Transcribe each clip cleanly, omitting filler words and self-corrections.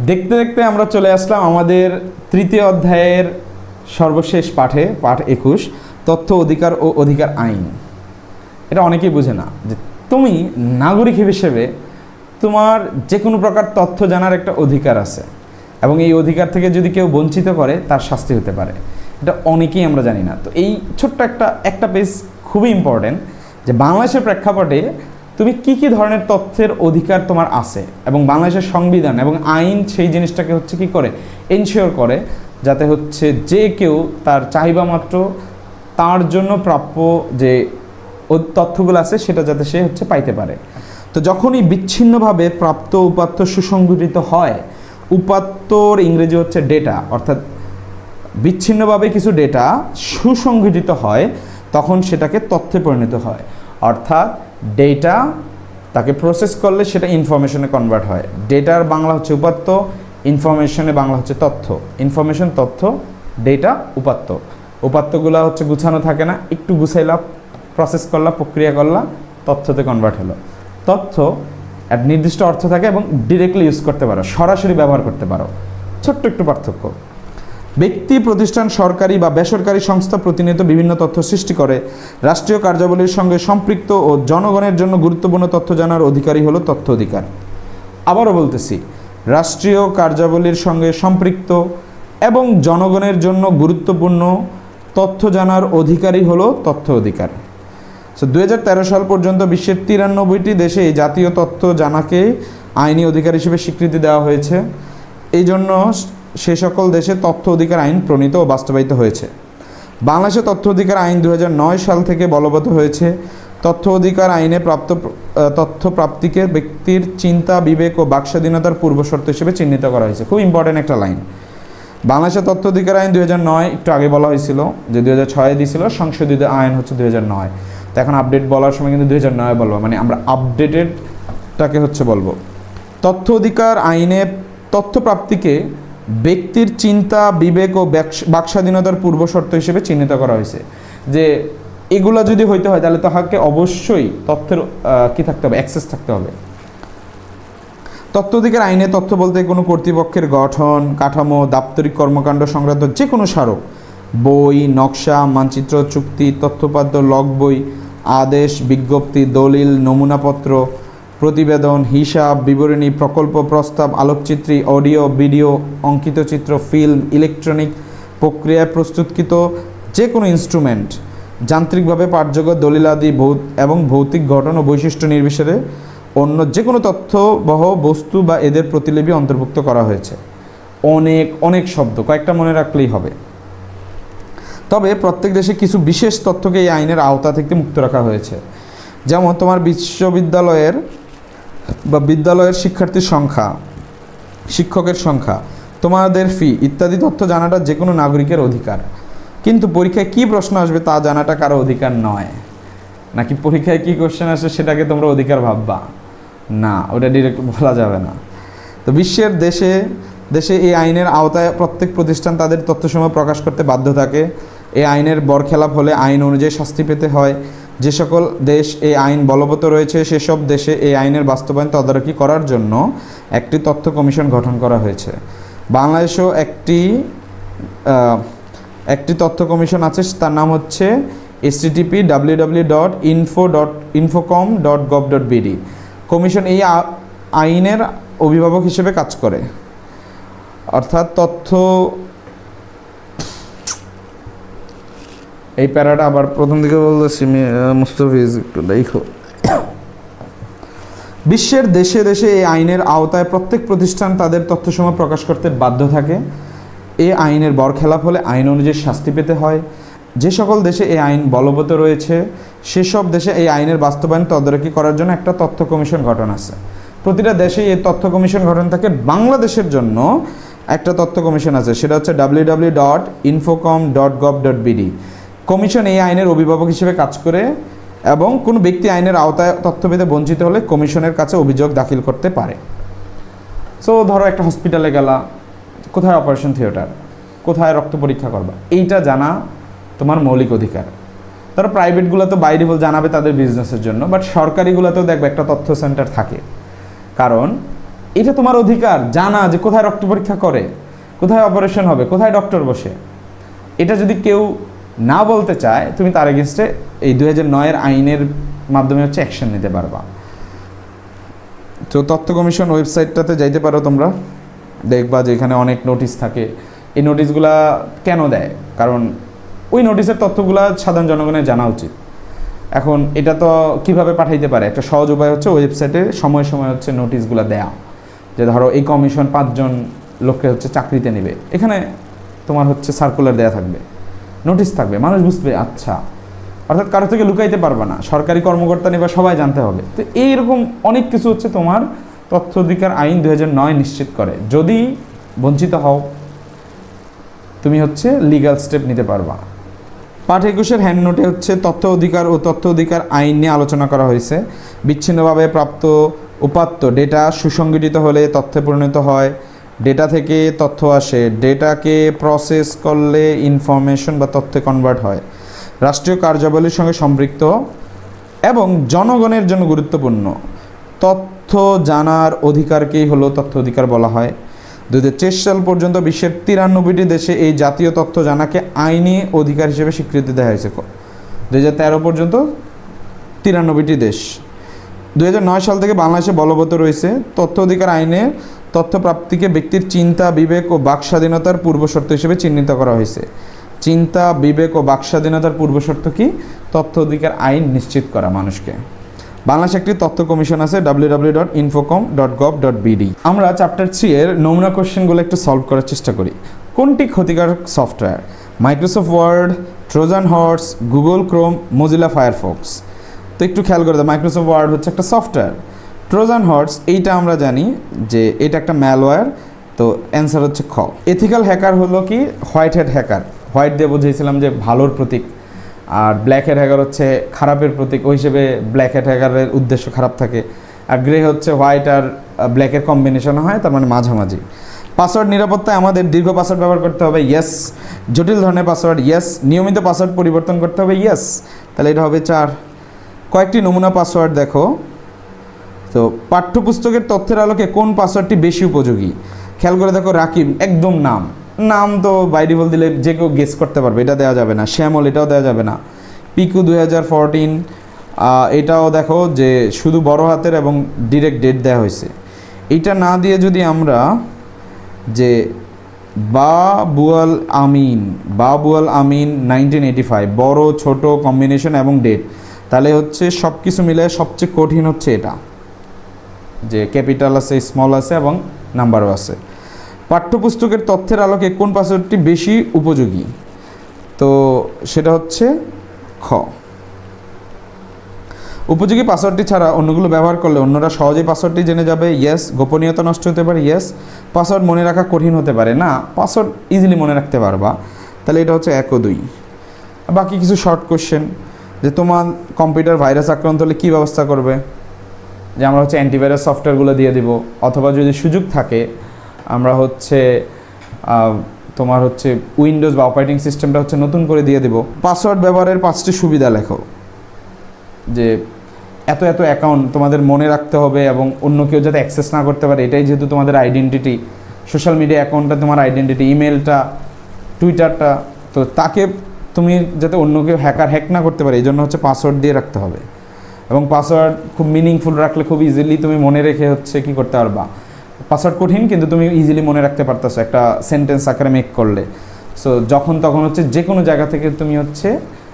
দেখতে দেখতে আমরা চলে আসলাম আমাদের তৃতীয় অধ্যায়ের সর্বশেষ পাঠে, পাঠ 21, তথ্য অধিকার ও অধিকার আইন। এটা অনেকেই বোঝে না যে তুমি নাগরিক হিসেবে তোমার যে কোনো প্রকার তথ্য জানার একটা অধিকার আছে, এবং এই অধিকার থেকে যদি কেউ বঞ্চিত করে তার শাস্তি হতে পারে। এটা অনেকেই আমরা জানি না। তো এই ছোট্ট একটা পেজ খুবই ইম্পর্টেন্ট যে বাংলাদেশের প্রেক্ষাপটে তুমি কি কি ধরনের তথ্যের অধিকার তোমার আছে, এবং বাংলাদেশের সংবিধান এবং আইন সেই জিনিসটাকে কি করে এনশিওর করে যাতে যে কেউ তার চাহিদা মাত্র তার জন্য প্রাপ্য যে তথ্যগুলো আছে সেটা যাতে সে পাইতে পারে। তো যখনই বিচ্ছিন্নভাবে প্রাপ্ত উপাত্ত সুসংগঠিত হয়, উপাত্তর ইংরেজি ডেটা, অর্থাৎ বিচ্ছিন্নভাবে কিছু ডেটা সুসংগঠিত হয় তখন সেটাকে তথ্যে পরিণত হয়। অর্থাৎ ডেটা তাকে প্রসেস করলে সেটা ইনফরমেশনে কনভার্ট হয়। ডেটার বাংলা উপাত্ত, ইনফরমেশনে বাংলা তথ্য। ইনফরমেশন তথ্য, ডেটা উপাত্ত। উপাত্তগুলো গুছানো থাকে না, একটু গুছাইলা, প্রসেস করলা, প্রক্রিয়া করলা, তথ্যতে কনভার্ট হলো। তথ্য এক নির্দিষ্ট অর্থ থাকে এবং ডিরেক্টলি ইউজ করতে পারো, সরাসরি ব্যবহার করতে পারো। ছোট্ট একটু পার্থক্য। ব্যক্তি, প্রতিষ্ঠান, সরকারি বা বেসরকারি সংস্থা প্রতিনিয়ত বিভিন্ন তথ্য সৃষ্টি করে। রাষ্ট্রীয় কার্যাবলীর সঙ্গে সম্পৃক্ত ও জনগণের জন্য গুরুত্বপূর্ণ তথ্য জানার অধিকারই হলো তথ্য অধিকার। আবারও বলতেছি, রাষ্ট্রীয় কার্যাবলীর সঙ্গে সম্পৃক্ত এবং জনগণের জন্য গুরুত্বপূর্ণ তথ্য জানার অধিকারই হলো তথ্য অধিকার। 2013 সাল পর্যন্ত বিশ্বের 93টি দেশে এই জাতীয় তথ্য জানাকে আইনি অধিকার হিসেবে স্বীকৃতি দেওয়া হয়েছে। এই জন্য সে সকল দেশে তথ্য অধিকার আইন প্রণীত ও বাস্তবায়িত হয়েছে। বাংলাদেশে তথ্য অধিকার আইন 2009 সাল থেকে বলবৎ হয়েছে। তথ্য অধিকার আইনে তথ্য প্রাপ্তিকে ব্যক্তির চিন্তা, বিবেক ও বাকস্বাধীনতার পূর্বশর্ত হিসেবে চিহ্নিত করা হয়েছে। খুব ইম্পর্টেন্ট একটা লাইন। বাংলাদেশের তথ্য অধিকার আইন 2009, একটু আগে বলা হয়েছিল যে 2006 দিয়েছিল, সংশোধিত আইন 2009। তো এখন আপডেট বলার সময় কিন্তু 2009 বলবো, মানে আমরা আপডেটেডটাকে বলবো। তথ্য অধিকার আইনে তথ্য প্রাপ্তিকে ব্যক্তির চিন্তা, বিবেক ও বাকস্বাধীনতার পূর্বশর্ত হিসেবে চিহ্নিত করা হয়েছে। যে এগুলো যদি হইতে হয় তাহলে তাহাকে অবশ্যই তথ্যের কি থাকতে হবে, অ্যাক্সেস থাকতে হবে। তথ্য অধিকার আইনে তথ্য বলতে কোনো কর্তৃপক্ষের গঠন, কাঠামো, দাপ্তরিক কর্মকাণ্ড সংক্রান্ত যে কোনো স্মারক, বই, নকশা, মানচিত্র, চুক্তি, তথ্যপাদ্য, লগ বই, আদেশ, বিজ্ঞপ্তি, দলিল, নমুনাপত্র, প্রতিবেদন, হিসাব, বিবরণী, প্রকল্প প্রস্তাব, আলোকচিত্রী, অডিও, ভিডিও, অঙ্কিত চিত্র, ফিল্ম, ইলেকট্রনিক প্রক্রিয়ায় প্রস্তুতকৃত যে কোনো ইনস্ট্রুমেন্ট, যান্ত্রিকভাবে পাঠযোগ্য দলিলাদি এবং ভৌতিক গঠন ও বৈশিষ্ট্য নির্বিশেষে অন্য যে কোনো তথ্যবহ বস্তু বা এদের প্রতিলিপি অন্তর্ভুক্ত করা হয়েছে। অনেক শব্দ, কয়েকটা মনে রাখলেই হবে। তবে প্রত্যেক দেশে কিছু বিশেষ তথ্যকে এই আইনের আওতা থেকে মুক্ত রাখা হয়েছে। যেমন তোমার বিশ্ববিদ্যালয়ের বা বিদ্যালয়ের শিক্ষার্থীর সংখ্যা, শিক্ষকের সংখ্যা, তোমাদের ফি ইত্যাদি তথ্য জানাটা যে কোনো নাগরিকের অধিকার। কিন্তু পরীক্ষায় কি প্রশ্ন আসবে তা জানাটা কারো অধিকার নয়। নাকি পরীক্ষায় কি কোশ্চেন আসে সেটাকে তোমরা অধিকার ভাববা? না, ওটা ডিরেক্ট বলা যাবে না। তো বিশ্বের দেশে এই আইনের আওতায় প্রত্যেক প্রতিষ্ঠান তাদের তথ্যসমূহ প্রকাশ করতে বাধ্য থাকে। এই আইনের বরখেলাপ হলে আইন অনুযায়ী শাস্তি পেতে হয়। যে সকল দেশ এই আইন বলবৎ রয়েছে সেসব দেশে এই আইনের বাস্তবায়ন তদারকি করার জন্য একটি তথ্য কমিশন গঠন করা হয়েছে। বাংলাদেশেও একটি তথ্য কমিশন আছে, তার নাম http://www.infocom.gov.bd। কমিশন এই আইনের অভিভাবক হিসেবে কাজ করে। অর্থাৎ এই প্যারাটা আবার প্রথম দিকে বলতেছি, মুস্তাফিজ একটু দেখো। বিশ্বের দেশে এই আইনের আওতায় প্রত্যেক প্রতিষ্ঠান তাদের তথ্যসমূহ প্রকাশ করতে বাধ্য থাকে। এই আইনের বরখেলাপ হলে আইন অনুযায়ী শাস্তি পেতে হয়। যে সকল দেশে এই আইন বলবৎ রয়েছে সেসব দেশে এই আইনের বাস্তবায়ন তদারকি করার জন্য একটা তথ্য কমিশন গঠন আছে। প্রতিটা দেশেই এই তথ্য কমিশন গঠন থাকে। বাংলাদেশের জন্য একটা তথ্য কমিশন আছে, সেটা www.infocom.gov.bd। কমিশন এই আইনের অভিভাবক হিসেবে কাজ করে এবং কোনো ব্যক্তি আইনের আওতায় তথ্য পেতে বঞ্চিত হলে কমিশনের কাছে অভিযোগ দাখিল করতে পারে। সো ধরো একটা হসপিটালে গেলা, কোথায় অপারেশন থিয়েটার, কোথায় রক্ত পরীক্ষা করবা, এইটা জানা তোমার মৌলিক অধিকার। ধরো প্রাইভেটগুলো তো বাই ডিফল্ট জানাবে তাদের বিজনেসের জন্য, বাট সরকারিগুলোতেও দেখবে একটা তথ্য সেন্টার থাকে। কারণ এটা তোমার অধিকার জানা যে কোথায় রক্ত পরীক্ষা করে, কোথায় অপারেশন হবে, কোথায় ডক্টর বসে। এটা যদি কেউ না বলতে চায়, তুমি তার এগেনস্টে এই 2009-এর আইনের মাধ্যমে হচ্ছে অ্যাকশন নিতে পারবা। তো তথ্য কমিশন ওয়েবসাইটটাতে যাইতে পারো তোমরা, দেখবা যে এখানে অনেক নোটিশ থাকে। এই নোটিশগুলা কেন দেয়? কারণ ওই নোটিশের তথ্যগুলা সাধারণ জনগণের জানা উচিত। এখন এটা তো কিভাবে পাঠাইতে পারে, একটা সহজ উপায় হচ্ছে ওয়েবসাইটে সময় সময় হচ্ছে নোটিশগুলো দেয়া, যে ধরো এই কমিশন 5 জন লোককে হচ্ছে চাকরিতে নেবে, এখানে তোমার হচ্ছে সার্কুলার দেয়া থাকবে, নোটিশ থাকবে, মানুষ বুঝবে আচ্ছা। অর্থাৎ কারো থেকে লুকাইতে পারবে না, সরকারি কর্মকর্তা নেবা সবাই জানতে হবে। তো এইরকম অনেক কিছু হচ্ছে তোমার তথ্য অধিকার আইন 2009 নিশ্চিত করে। যদি বঞ্চিত হও, তুমি হচ্ছে লিগ্যাল স্টেপ নিতে পারবা। পাঠ 21-এর হ্যান্ড নোটে হচ্ছে তথ্য অধিকার ও তথ্য অধিকার আইন নিয়ে আলোচনা করা হয়েছে। বিচ্ছিন্নভাবে প্রাপ্ত উপাত্ত ডেটা সুসংগঠিত হলে তথ্যে পরিণত হয়, ডেটা থেকে তথ্য আসে, ডেটাকে প্রসেস করলে ইনফরমেশন বা তথ্যে কনভার্ট হয়, রাষ্ট্রীয় কার্যাবলীর সঙ্গে সম্পৃক্ত এবং জনগণের জন্য গুরুত্বপূর্ণ তথ্য জানার অধিকারকেই হলো তথ্য অধিকার বলা হয়। 2023 সাল পর্যন্ত বিশ্বের 93টি দেশে এই জাতীয় তথ্য জানাকে আইনি অধিকার হিসেবে স্বীকৃতি দেওয়া হয়েছে। 2013 পর্যন্ত 93টি দেশ। 2009 সাল থেকে বাংলাদেশে বলবৎ রয়েছে তথ্য অধিকার আইনে তথ্য প্রাপ্তিকে ব্যক্তির চিন্তা, বিবেক ও বাক স্বাধীনতার পূর্বশর্ত হিসেবে চিহ্নিত করা হয়েছে। চিন্তা, বিবেক ও বাক স্বাধীনতার পূর্বশর্ত কি? তথ্য অধিকার আইন নিশ্চিত করা মানুষকে। বাংলাদেশে একটি তথ্য কমিশন আছে, www.infocom.gov.bd। আমরা চ্যাপ্টার 3 এর নমুনা কোশ্চেনগুলো একটু সলভ করার চেষ্টা করি। কোনটি ক্ষতিকারক software? Microsoft Word, Trojan horse, Google Chrome, Mozilla Firefox. তো একটু খেয়াল করে দাও, মাইক্রোসফট ওয়ার্ড হচ্ছে একটা সফটওয়্যার। ট্রোজান হর্স এইটা আমরা জানি যে এটা একটা ম্যালওয়্যার। তো অ্যান্সার হচ্ছে খ। এথিক্যাল হ্যাকার হলো কি? White hat hacker. হোয়াইট দিয়ে বুঝিয়েছিলাম যে ভালোর প্রতীক, আর ব্ল্যাক হ্যাট হ্যাকার হচ্ছে খারাপের প্রতীক, ওই হিসেবে ব্ল্যাক হ্যাট হ্যাকারের উদ্দেশ্য খারাপ থাকে। আর গ্রে হচ্ছে হোয়াইট আর ব্ল্যাকের কম্বিনেশন হয়, তার মানে মাঝামাঝি। পাসওয়ার্ড নিরাপত্তায় আমাদের দীর্ঘ পাসওয়ার্ড ব্যবহার করতে হবে, ইয়েস। জটিল ধরনের পাসওয়ার্ড, ইয়েস। নিয়মিত পাসওয়ার্ড পরিবর্তন করতে হবে, ইয়েস। তাহলে এটা হবে 4। কয়েকটি নমুনা পাসওয়ার্ড দেখো। তো পাঠ্যপুস্তকের তথ্যের আলোকে কোন পাসওয়ার্ডটি বেশি উপযোগী? খেয়াল করে দেখো, রাকিব একদম নাম তো বাই ডিফল্ট দিলে যে কেউ গেস করতে পারবে, এটা দেওয়া যাবে না। শ্যামল এটাও দেওয়া যাবে না। পিকু 2014 এটাও দেখো যে শুধু বড় হাতের এবং ডিরেক্ট ডেট দেওয়া হয়েছে। এইটা না দিয়ে যদি আমরা যে বাবুয়াল আমিন 1985 বড় ছোট কম্বিনেশন এবং ডেট, তাহলে হচ্ছে সব কিছু মিলে সবচেয়ে কঠিন হচ্ছে এটা, যে ক্যাপিটাল আছে, স্মল আছে এবং নাম্বারও আছে। পাঠ্যপুস্তকের তথ্যের আলোকে কোন পাসওয়ার্ডটি বেশি উপযোগী? তো সেটা হচ্ছে খ। উপযোগী পাসওয়ার্ডটি ছাড়া অন্যগুলো ব্যবহার করলে অন্যরা সহজেই পাসওয়ার্ডটি জেনে যাবে, ইয়েস। গোপনীয়তা নষ্ট হতে পারে, ইয়েস। পাসওয়ার্ড মনে রাখা কঠিন হতে পারে, না। পাসওয়ার্ড ইজিলি মনে রাখতে পারবা, তাহলে এটা হচ্ছে 1 ও 2। বাকি কিছু শর্ট কোশ্চেন, যে তোমার কম্পিউটার ভাইরাস আক্রান্ত হলে কী ব্যবস্থা করবে? যে আমরা হচ্ছে অ্যান্টিভাইরাস সফটওয়্যারগুলো দিয়ে দিব, অথবা যদি সুযোগ থাকে আমরা হচ্ছে তোমার হচ্ছে উইন্ডোজ বা অপারেটিং সিস্টেমটা হচ্ছে নতুন করে দিয়ে দেব। পাসওয়ার্ড ব্যবহারের 5টি সুবিধা লেখো। যে এত অ্যাকাউন্ট তোমাদের মনে রাখতে হবে এবং অন্য কেউ যাতে অ্যাক্সেস না করতে পারে, এটাই যেহেতু তোমাদের আইডেন্টিটি। সোশ্যাল মিডিয়া অ্যাকাউন্টটা তোমার আইডেন্টিটি, ইমেলটা, টুইটারটা, তো তাকে তুমি যাতে অন্য কেউ হ্যাক না করতে পারে, এই জন্য হচ্ছে পাসওয়ার্ড দিয়ে রাখতে হবে। এবং পাসওয়ার্ড খুব মিনিংফুল রাখলে খুব ইজিলি তুমি মনে রেখে হচ্ছে কি করতে পারবা। পাসওয়ার্ড কঠিন কিন্তু তুমি ইজিলি মনে রাখতে পারতেছো একটা সেন্টেন্স আকারে মেক করলে। সো যখন তখন হচ্ছে যে কোনো জায়গা থেকে তুমি হচ্ছে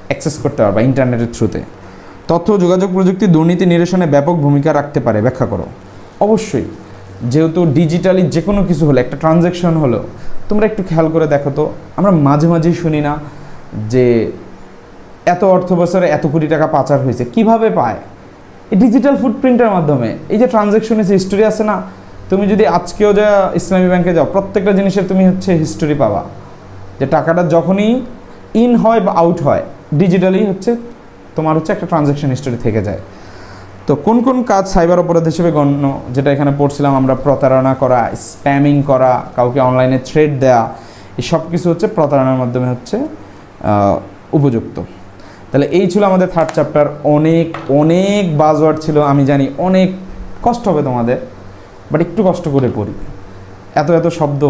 অ্যাক্সেস করতে পারবা ইন্টারনেটের থ্রুতে। তথ্য যোগাযোগ প্রযুক্তি দুর্নীতি নিরসনে ব্যাপক ভূমিকা রাখতে পারে, ব্যাখ্যা করো। অবশ্যই, যেহেতু ডিজিটালি যে কোনো কিছু হলো, একটা ট্রানজ্যাকশন হলো, তোমরা একটু খেয়াল করে দেখো তো, আমরা মাঝেই শুনি না যে এত অর্থ বছরে এত কোটি টাকা পাচার হয়েছে। কিভাবে পায়? এই ডিজিটাল ফুটপ্রিন্টের মাধ্যমে। এই যে ট্রানজ্যাকশনের হিস্টোরি আছে না, তুমি যদি আজকেও যা ইসলামী ব্যাংকে যাও, প্রত্যেকটা জিনিসের তুমি হচ্ছে হিস্টোরি পাবা, যে টাকাটা যখনই ইন হয় বা আউট হয় ডিজিটালি হচ্ছে তোমার হচ্ছে একটা ট্রানজ্যাকশন হিস্টোরি থেকে যায়। তো কোন কোন কাজ সাইবার অপরাধ হিসেবে গণ্য, যেটা এখানে পড়ছিলাম আমরা, প্রতারণা করা, স্প্যামিং করা, কাউকে অনলাইনে থ্রেট দেওয়া, এই সব কিছু হচ্ছে প্রতারণার মাধ্যমে হচ্ছে উপযুক্ত। তাহলে এই ছিল আমাদের 3rd চ্যাপ্টার। অনেক বাজওয়ার্ড ছিল, আমি জানি অনেক কষ্ট হবে তোমাদের, বাট একটু কষ্ট করে পড়ি। এত এত শব্দ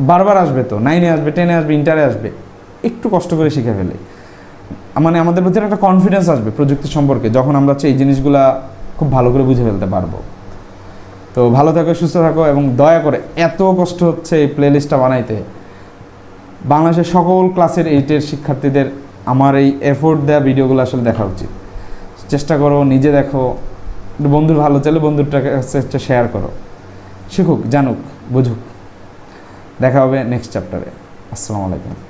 বারবার আসবে, তো 9-এ আসবে, 10-এ আসবে, ইন্টারে আসবে, একটু কষ্ট করে শিখে ফেলে। মানে আমাদের ভিতরে একটা কনফিডেন্স আসবে প্রযুক্তি সম্পর্কে, যখন আমরা হচ্ছে এই জিনিসগুলা খুব ভালো করে বুঝে ফেলতে পারবো। তো ভালো থাকো, সুস্থ থাকো, এবং দয়া করে, এত কষ্ট হচ্ছে এই প্লেলিস্টটা বানাইতে, বাংলাদেশের সকল ক্লাসের 8-এর শিক্ষার্থীদের আমার এই এফোর্ট দেওয়া ভিডিওগুলো আসলে দেখা উচিত। চেষ্টা করো, নিজে দেখো, বন্ধুর ভালো চাইলে বন্ধুরটাকে হচ্ছে শেয়ার করো, শিখুক, জানুক, বুঝুক। দেখা হবে নেক্সট চ্যাপ্টারে। আসসালামু আলাইকুম।